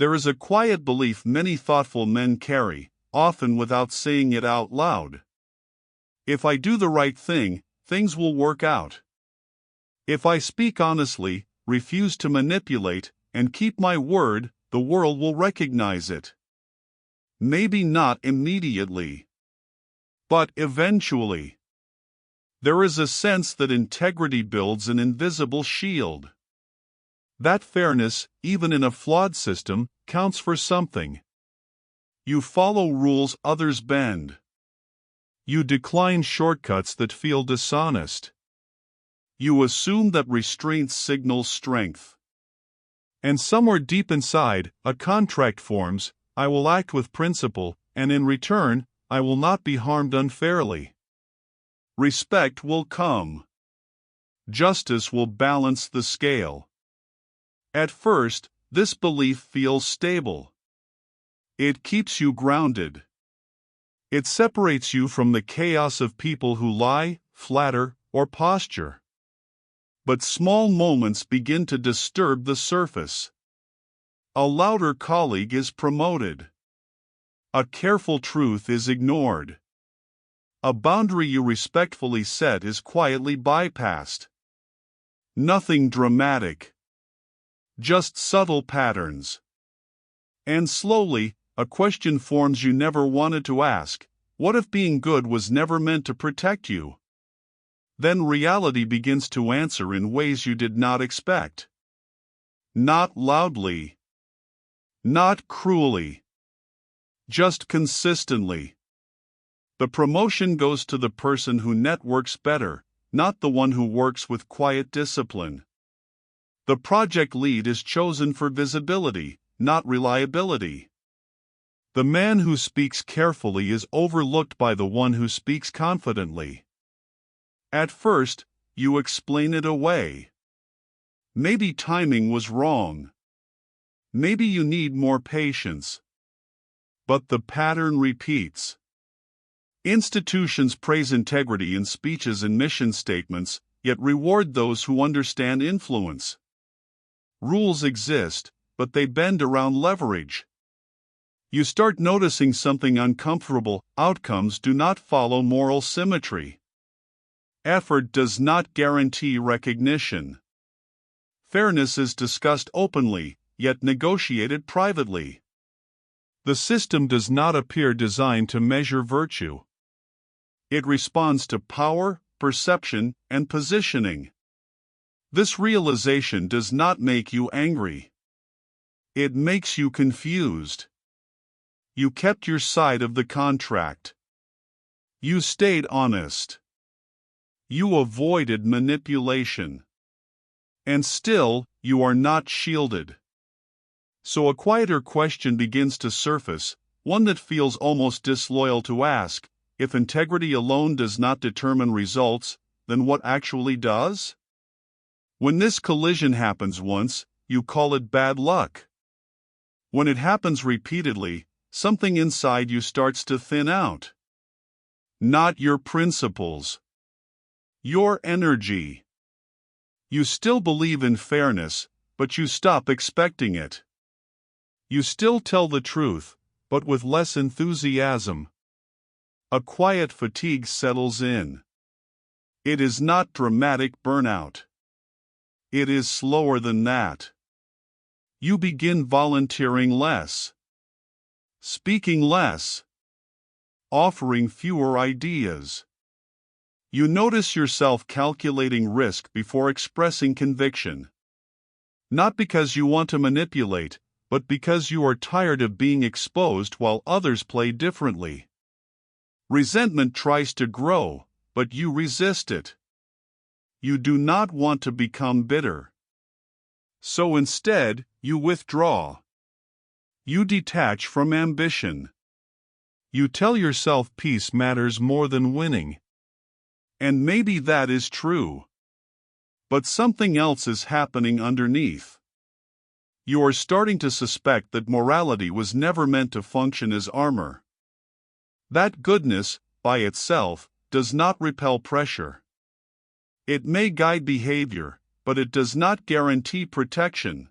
There is a quiet belief many thoughtful men carry, often without saying it out loud. If I do the right thing, things will work out. If I speak honestly, refuse to manipulate, and keep my word, the world will recognize it. Maybe not immediately, but eventually. There is a sense that integrity builds an invisible shield. That fairness, even in a flawed system, counts for something. You follow rules others bend. You decline shortcuts that feel dishonest. You assume that restraint signals strength. And somewhere deep inside, a contract forms: I will act with principle, and in return, I will not be harmed unfairly. Respect will come. Justice will balance the scale. At first, this belief feels stable. It keeps you grounded. It separates you from the chaos of people who lie, flatter, or posture. But small moments begin to disturb the surface. A louder colleague is promoted. A careful truth is ignored. A boundary you respectfully set is quietly bypassed. Nothing dramatic. Just subtle patterns. And slowly, a question forms you never wanted to ask: what if being good was never meant to protect you? Then reality begins to answer in ways you did not expect. Not loudly. Not cruelly. Just consistently. The promotion goes to the person who networks better, not the one who works with quiet discipline. The project lead is chosen for visibility, not reliability. The man who speaks carefully is overlooked by the one who speaks confidently. At first, you explain it away. Maybe timing was wrong. Maybe you need more patience. But the pattern repeats. Institutions praise integrity in speeches and mission statements, yet reward those who understand influence. Rules exist, but they bend around leverage. You start noticing something uncomfortable: outcomes do not follow moral symmetry. Effort does not guarantee recognition. Fairness is discussed openly, yet negotiated privately. The system does not appear designed to measure virtue. It responds to power, perception, and positioning. This realization does not make you angry. It makes you confused. You kept your side of the contract. You stayed honest. You avoided manipulation. And still, you are not shielded. So a quieter question begins to surface, one that feels almost disloyal to ask: if integrity alone does not determine results, then what actually does? When this collision happens once, you call it bad luck. When it happens repeatedly, something inside you starts to thin out. Not your principles. Your energy. You still believe in fairness, but you stop expecting it. You still tell the truth, but with less enthusiasm. A quiet fatigue settles in. It is not dramatic burnout. It is slower than that. You begin volunteering less, speaking less, offering fewer ideas. You notice yourself calculating risk before expressing conviction. Not because you want to manipulate, but because you are tired of being exposed while others play differently. Resentment tries to grow, but you resist it. You do not want to become bitter. So instead, you withdraw. You detach from ambition. You tell yourself peace matters more than winning. And maybe that is true. But something else is happening underneath. You are starting to suspect that morality was never meant to function as armor. That goodness, by itself, does not repel pressure. It may guide behavior, but it does not guarantee protection.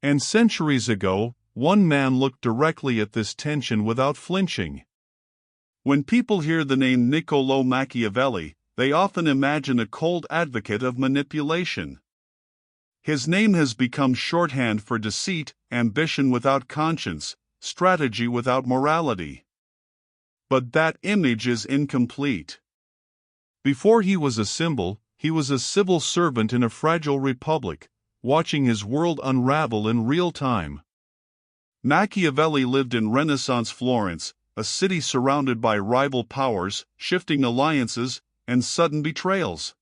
And centuries ago, One man looked directly at this tension without flinching. When people hear the name Niccolò Machiavelli, they often imagine a cold advocate of manipulation. His name has become shorthand for deceit, ambition without conscience, strategy without morality. But that image is incomplete. Before he was a symbol, he was a civil servant in a fragile republic, watching his world unravel in real time. Machiavelli lived in Renaissance Florence, a city surrounded by rival powers, shifting alliances, and sudden betrayals.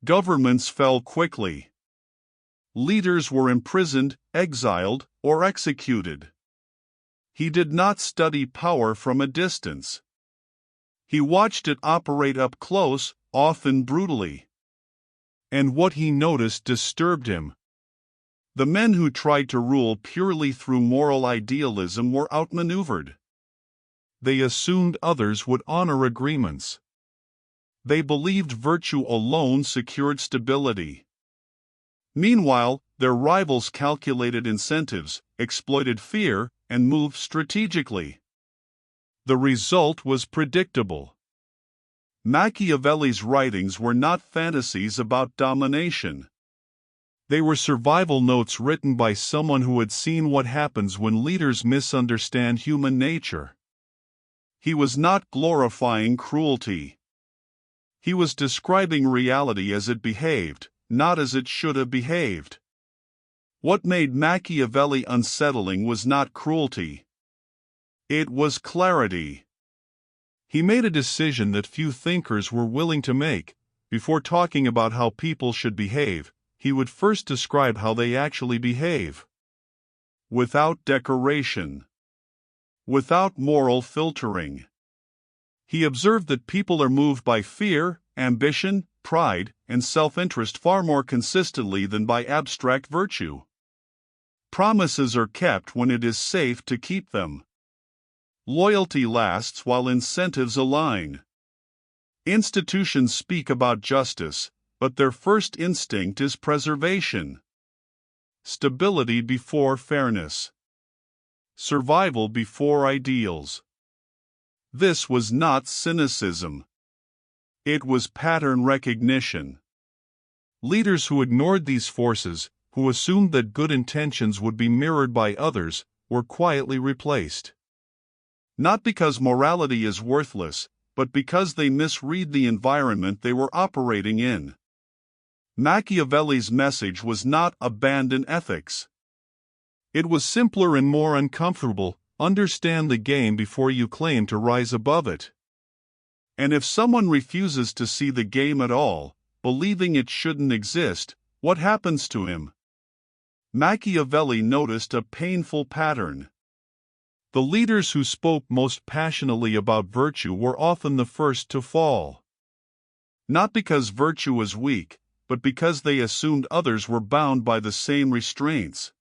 Governments fell quickly. Leaders were imprisoned, exiled, or executed. He did not study power from a distance. He watched it operate up close, often brutally. And what he noticed disturbed him. The men who tried to rule purely through moral idealism were outmaneuvered. They assumed others would honor agreements. They believed virtue alone secured stability. Meanwhile, their rivals calculated incentives, exploited fear, and moved strategically. The result was predictable. Machiavelli's writings were not fantasies about domination. They were survival notes written by someone who had seen what happens when leaders misunderstand human nature. He was not glorifying cruelty. He was describing reality as it behaved, not as it should have behaved. What made Machiavelli unsettling was not cruelty. It was clarity. He made a decision that few thinkers were willing to make. Before talking about how people should behave, he would first describe how they actually behave. Without decoration. Without moral filtering. He observed that people are moved by fear, ambition, pride, and self-interest far more consistently than by abstract virtue. Promises are kept when it is safe to keep them. Loyalty lasts while incentives align. Institutions speak about justice, but their first instinct is preservation. Stability before fairness. Survival before ideals. This was not cynicism. It was pattern recognition. Leaders who ignored these forces, who assumed that good intentions would be mirrored by others, were quietly replaced. Not because morality is worthless, but because they misread the environment they were operating in. Machiavelli's message was not abandon ethics. It was simpler and more uncomfortable: understand the game before you claim to rise above it. And if someone refuses to see the game at all, believing it shouldn't exist, what happens to him? Machiavelli noticed a painful pattern. The leaders who spoke most passionately about virtue were often the first to fall. Not because virtue was weak, but because they assumed others were bound by the same restraints.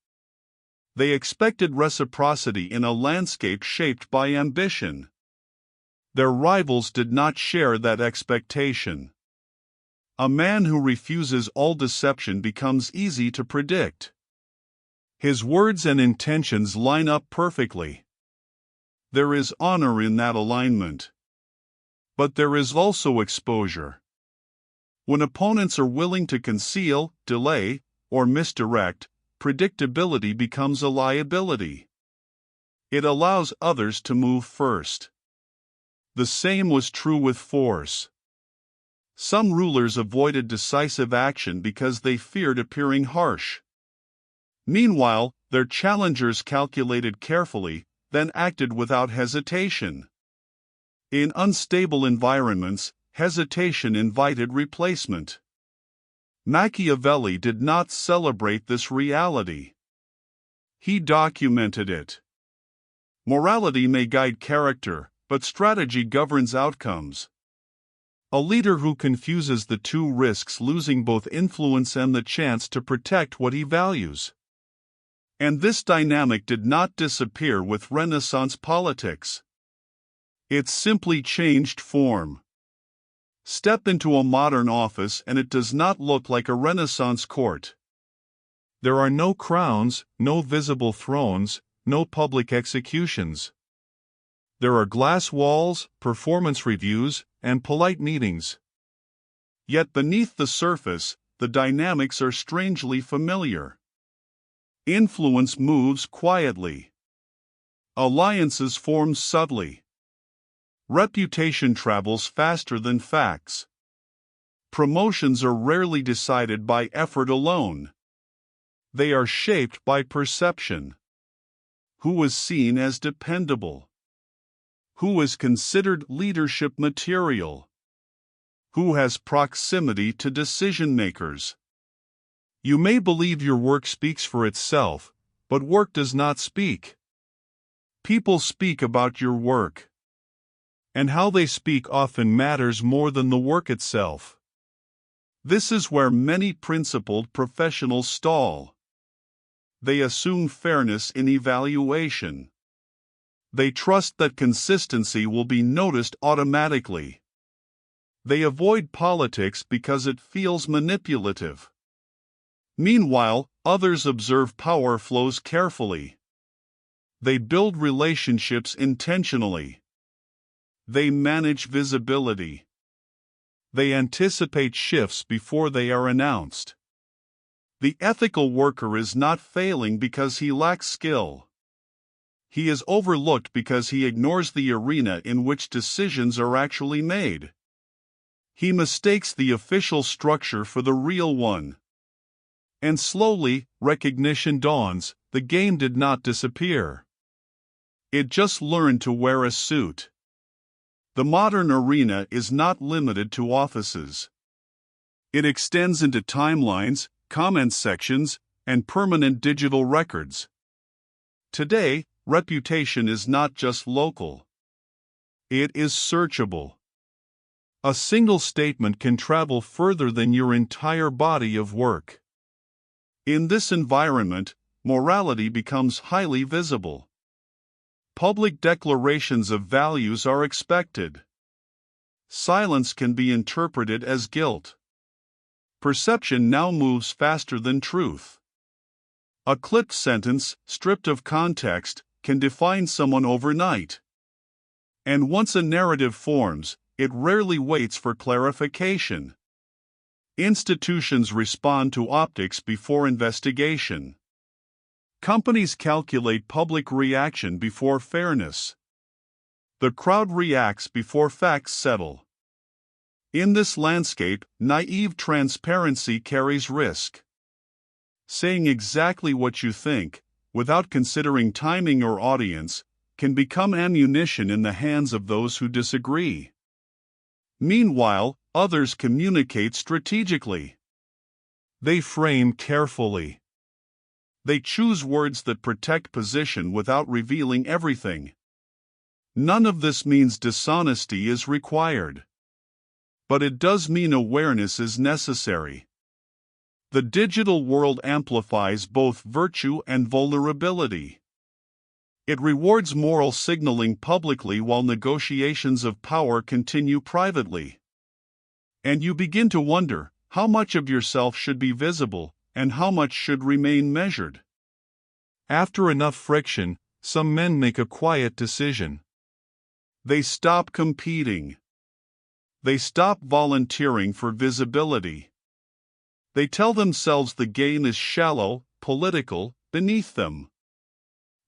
They expected reciprocity in a landscape shaped by ambition. Their rivals did not share that expectation. A man who refuses all deception becomes easy to predict. His words and intentions line up perfectly. There is honor in that alignment. But there is also exposure. When opponents are willing to conceal, delay, or misdirect, predictability becomes a liability. It allows others to move first. The same was true with force. Some rulers avoided decisive action because they feared appearing harsh. Meanwhile, their challengers calculated carefully, then acted without hesitation. In unstable environments, hesitation invited replacement. Machiavelli did not celebrate this reality. He documented it. Morality may guide character, but strategy governs outcomes. A leader who confuses the two risks losing both influence and the chance to protect what he values. And this dynamic did not disappear with Renaissance politics. It simply changed form. Step into a modern office and it does not look like a Renaissance court. There are no crowns, no visible thrones, no public executions. There are glass walls, performance reviews, and polite meetings. Yet beneath the surface, the dynamics are strangely familiar. Influence moves quietly. Alliances form subtly. Reputation travels faster than facts. Promotions are rarely decided by effort alone. They are shaped by perception. Who is seen as dependable? Who is considered leadership material? Who has proximity to decision-makers? You may believe your work speaks for itself, but work does not speak. People speak about your work. And how they speak often matters more than the work itself. This is where many principled professionals stall. They assume fairness in evaluation. They trust that consistency will be noticed automatically. They avoid politics because it feels manipulative. Meanwhile, others observe power flows carefully. They build relationships intentionally. They manage visibility. They anticipate shifts before they are announced. The ethical worker is not failing because he lacks skill. He is overlooked because he ignores the arena in which decisions are actually made. He mistakes the official structure for the real one. And slowly, recognition dawns: the game did not disappear. It just learned to wear a suit. The modern arena is not limited to offices. It extends into timelines, comment sections, and permanent digital records. Today, reputation is not just local. It is searchable. A single statement can travel further than your entire body of work. In this environment, morality becomes highly visible. Public declarations of values are expected. Silence can be interpreted as guilt. Perception now moves faster than truth. A clipped sentence, stripped of context, can define someone overnight. And once a narrative forms, it rarely waits for clarification. Institutions respond to optics before investigation. Companies calculate public reaction before fairness. The crowd reacts before facts settle. In this landscape, naive transparency carries risk. Saying exactly what you think, without considering timing or audience, can become ammunition in the hands of those who disagree. Meanwhile, others communicate strategically. They frame carefully. They choose words that protect position without revealing everything. None of this means dishonesty is required. But it does mean awareness is necessary. The digital world amplifies both virtue and vulnerability. It rewards moral signaling publicly while negotiations of power continue privately. And you begin to wonder, how much of yourself should be visible, and how much should remain measured? After enough friction, some men make a quiet decision. They stop competing. They stop volunteering for visibility. They tell themselves the game is shallow, political, beneath them.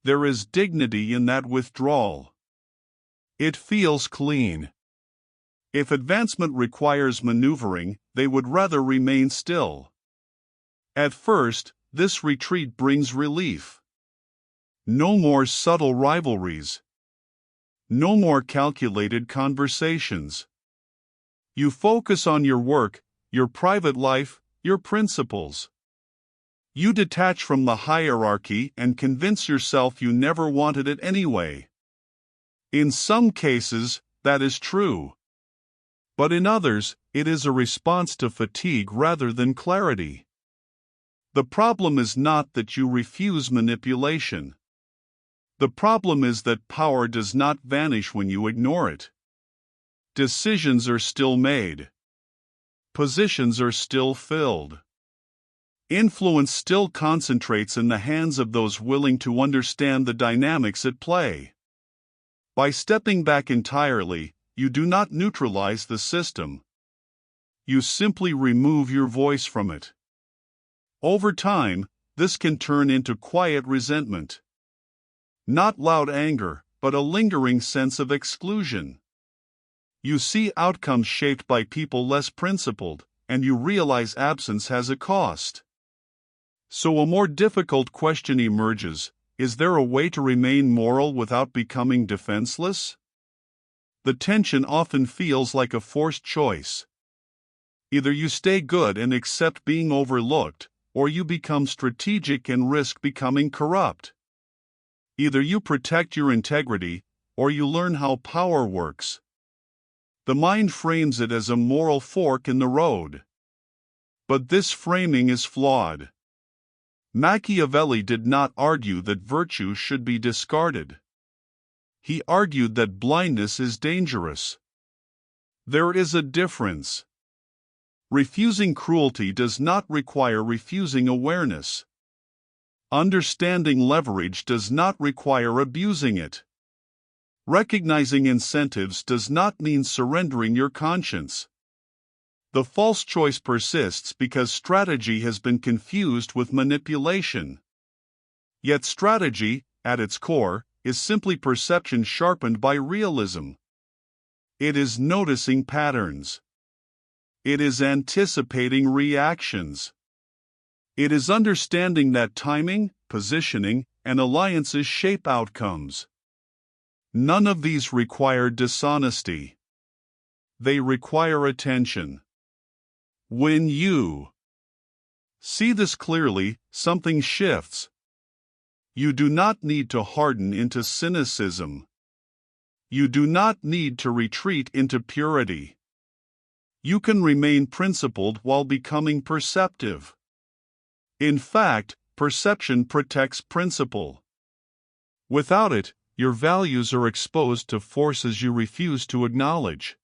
There is dignity in that withdrawal. It feels clean. If advancement requires maneuvering, they would rather remain still. At first, this retreat brings relief. No more subtle rivalries. No more calculated conversations. You focus on your work, your private life, your principles. You detach from the hierarchy and convince yourself you never wanted it anyway. In some cases, that is true. But in others, it is a response to fatigue rather than clarity. The problem is not that you refuse manipulation. The problem is that power does not vanish when you ignore it. Decisions are still made. Positions are still filled. Influence still concentrates in the hands of those willing to understand the dynamics at play. By stepping back entirely, you do not neutralize the system. You simply remove your voice from it. Over time, this can turn into quiet resentment. Not loud anger, but a lingering sense of exclusion. You see outcomes shaped by people less principled, and you realize absence has a cost. So a more difficult question emerges: is there a way to remain moral without becoming defenseless? The tension often feels like a forced choice. Either you stay good and accept being overlooked, or you become strategic and risk becoming corrupt. Either you protect your integrity, or you learn how power works. The mind frames it as a moral fork in the road. But this framing is flawed. Machiavelli did not argue that virtue should be discarded. He argued that blindness is dangerous. There is a difference. Refusing cruelty does not require refusing awareness. Understanding leverage does not require abusing it. Recognizing incentives does not mean surrendering your conscience. The false choice persists because strategy has been confused with manipulation. Yet strategy, at its core, is simply perception sharpened by realism. It is noticing patterns. It is anticipating reactions. It is understanding that timing, positioning, and alliances shape outcomes. None of these require dishonesty. They require attention. When you see this clearly, something shifts. You do not need to harden into cynicism. You do not need to retreat into purity. You can remain principled while becoming perceptive. In fact, perception protects principle. Without it, your values are exposed to forces you refuse to acknowledge.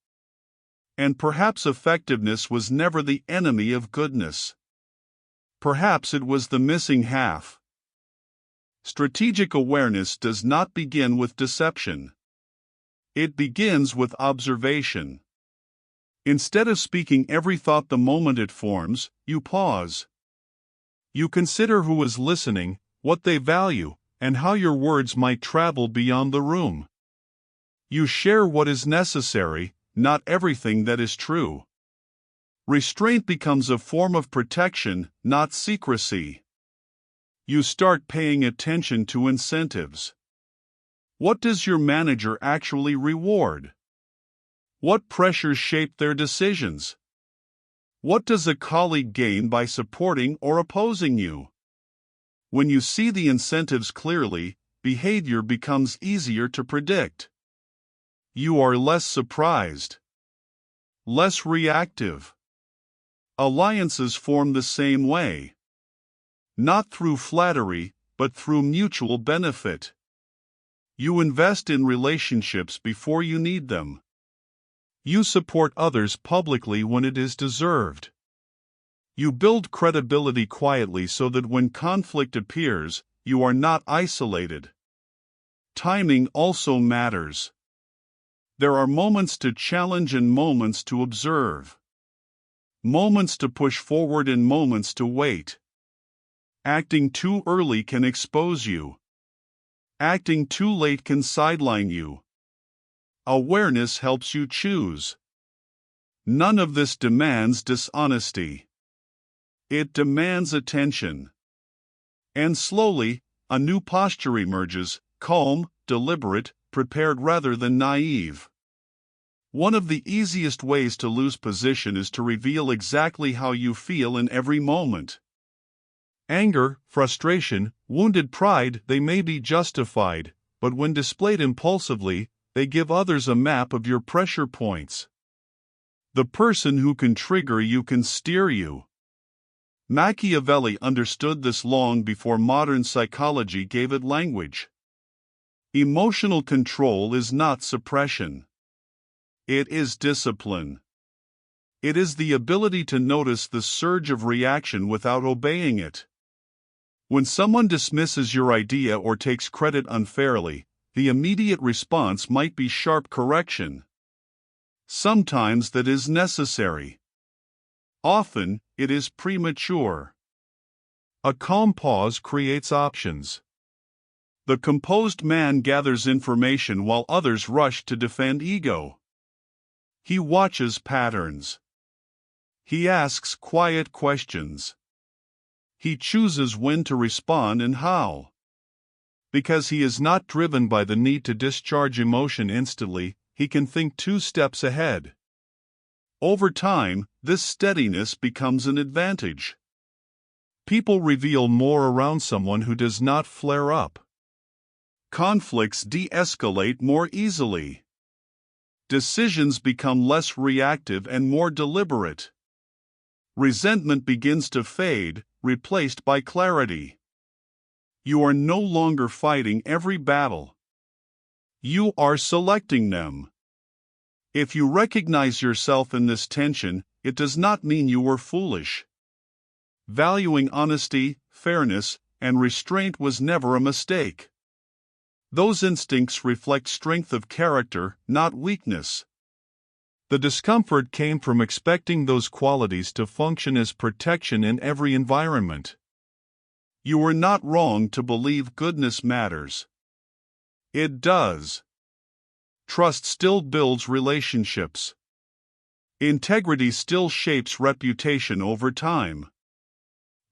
And perhaps effectiveness was never the enemy of goodness. Perhaps it was the missing half. Strategic awareness does not begin with deception. It begins with observation. Instead of speaking every thought the moment it forms, you pause. You consider who is listening, what they value, and how your words might travel beyond the room. You share what is necessary, not everything that is true. Restraint becomes a form of protection, not secrecy. You start paying attention to incentives. What does your manager actually reward? What pressures shape their decisions? What does a colleague gain by supporting or opposing you? When you see the incentives clearly, behavior becomes easier to predict. You are less surprised, less reactive. Alliances form the same way. Not through flattery, but through mutual benefit. You invest in relationships before you need them. You support others publicly when it is deserved. You build credibility quietly so that when conflict appears, you are not isolated. Timing also matters. There are moments to challenge and moments to observe. Moments to push forward and moments to wait. Acting too early can expose you. Acting too late can sideline you. Awareness helps you choose. None of this demands dishonesty. It demands attention. And slowly, a new posture emerges, calm, deliberate, prepared rather than naive. One of the easiest ways to lose position is to reveal exactly how you feel in every moment. Anger, frustration, wounded pride, they may be justified, but when displayed impulsively, they give others a map of your pressure points. The person who can trigger you can steer you. Machiavelli understood this long before modern psychology gave it language. Emotional control is not suppression. It is discipline. It is the ability to notice the surge of reaction without obeying it. When someone dismisses your idea or takes credit unfairly, the immediate response might be sharp correction. Sometimes that is necessary. Often, it is premature. A calm pause creates options. The composed man gathers information while others rush to defend ego. He watches patterns. He asks quiet questions. He chooses when to respond and how. Because he is not driven by the need to discharge emotion instantly, he can think 2 steps ahead. Over time, this steadiness becomes an advantage. People reveal more around someone who does not flare up. Conflicts de-escalate more easily. Decisions become less reactive and more deliberate. Resentment begins to fade, replaced by clarity. You are no longer fighting every battle. You are selecting them. If you recognize yourself in this tension, it does not mean you were foolish. Valuing honesty, fairness, and restraint was never a mistake. Those instincts reflect strength of character, not weakness. The discomfort came from expecting those qualities to function as protection in every environment. You were not wrong to believe goodness matters. It does. Trust still builds relationships. Integrity still shapes reputation over time.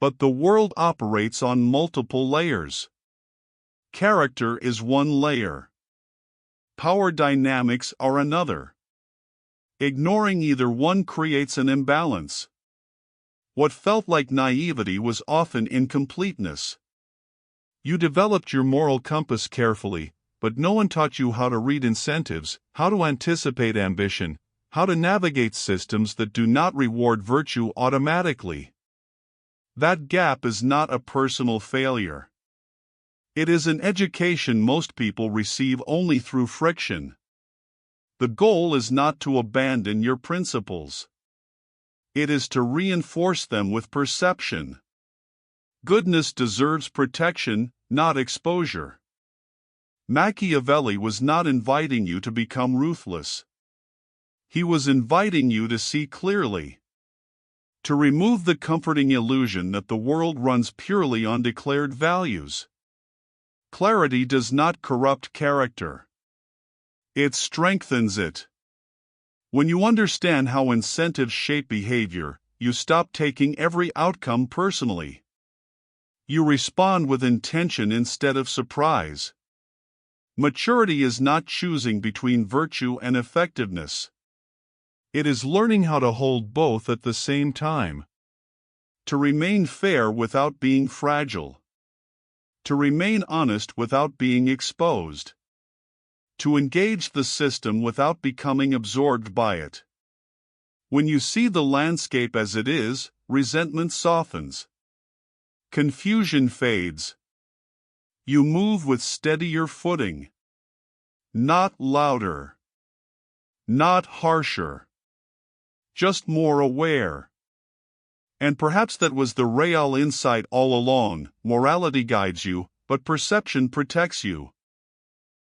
But the world operates on multiple layers. Character is one layer. Power dynamics are another. Ignoring either one creates an imbalance. What felt like naivety was often incompleteness. You developed your moral compass carefully, but no one taught you how to read incentives, how to anticipate ambition, how to navigate systems that do not reward virtue automatically. That gap is not a personal failure. It is an education most people receive only through friction. The goal is not to abandon your principles. It is to reinforce them with perception. Goodness deserves protection, not exposure. Machiavelli was not inviting you to become ruthless. He was inviting you to see clearly. To remove the comforting illusion that the world runs purely on declared values. Clarity does not corrupt character. It strengthens it. When you understand how incentives shape behavior, you stop taking every outcome personally. You respond with intention instead of surprise. Maturity is not choosing between virtue and effectiveness. It is learning how to hold both at the same time. To remain fair without being fragile. To remain honest without being exposed. To engage the system without becoming absorbed by it. When you see the landscape as it is, resentment softens. Confusion fades. You move with steadier footing. Not louder. Not harsher. Just more aware. And perhaps that was the real insight all along. Morality guides you, but perception protects you.